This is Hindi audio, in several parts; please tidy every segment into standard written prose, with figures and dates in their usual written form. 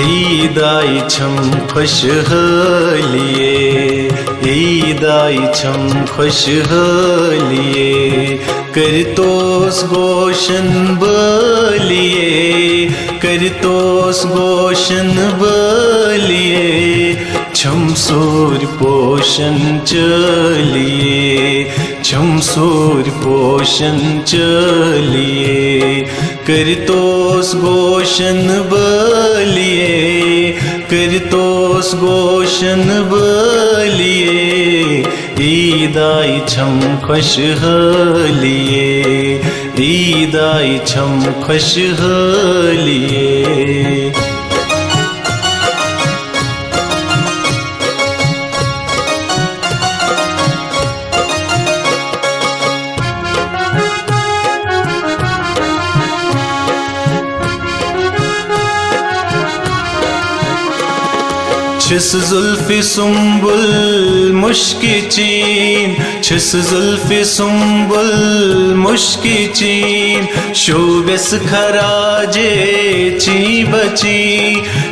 ईदाई छम खुशहालिये, ईदाई छम खुशहालिये, करतोस गोशन बलिये, करतोस गोशन बलिये, छम सूर पोषण चलिए, छम सूर पोषण चलिए, करतोस गोशन बलिए, करतोस गोशन बलिए, ईदाई छम खुशहालिये, ईदाई छम खुशहालिये। छिस जुल्फ़ी सुम्बुल मुश्की चीन, छिस जुल्फ़ी सुम्बुल मुश्की चीन, शोबिस खराजे ची बची,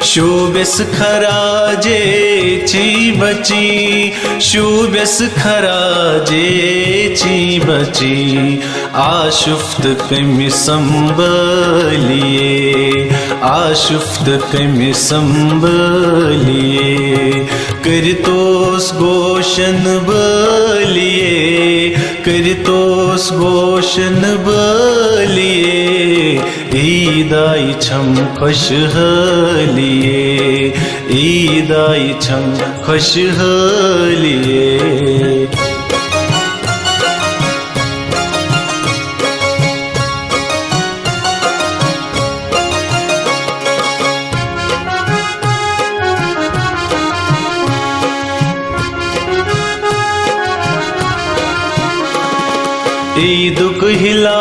शोबिस खराजे ची बची, शोबिस खराजे ची बची, आशुफ्त कमी संभलिए, आशुफ्त कमी संभलिए, करतोस गोशन बलिए, करतोस गोशन बलिए, ईदाई छम खुशहालिये, ईदाई छम खुशहालिये। ईदुक हिला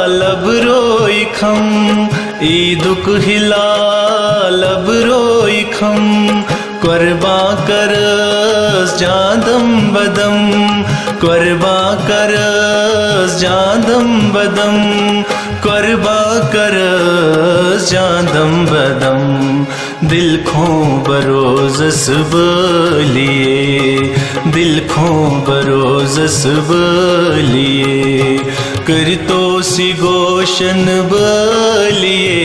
लब रोई खम, ईदुक हिला लब रोई खम, क़ुरबा करस जादम बदम, क़ुरबा करस जादम बदम, क़ुरबा करस जादम बदम, दिल खो बरोज़स बलिए, दिल खो बरोज़स बलिए, करतोसी गोशन बलिए,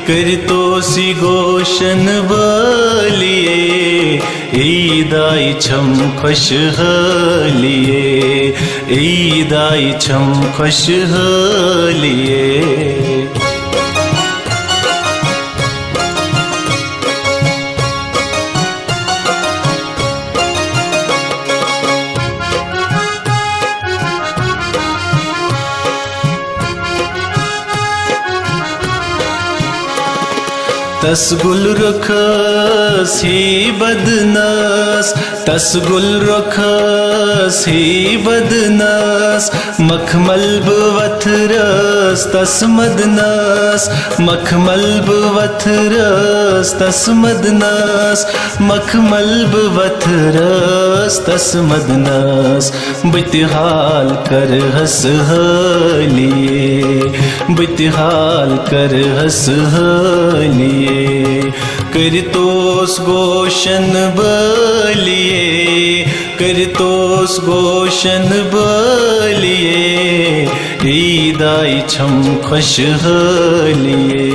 करतोसी गोशन बलिए, ईदाई छम खुशहालिये, ईदाई छम खुशहालिये। तसगुल रुखस ही बदनस, तसगुल रुखस ही बदनस, मखमल बवथरस तसमदनस, मखमल बवथरस तसमदनस, मखमल बवथरस तसमदनस, बितहाल कर हस हालिये, बितहाल कर हस हालिये, करतोस गोशन बलिए, करतोस गोशन बलिए, ईदाई छम खुशहालिये,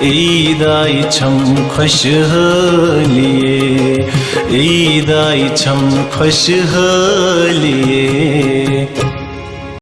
ईदाई छम खुशहालिये, ईदाई छम खुशहालिये।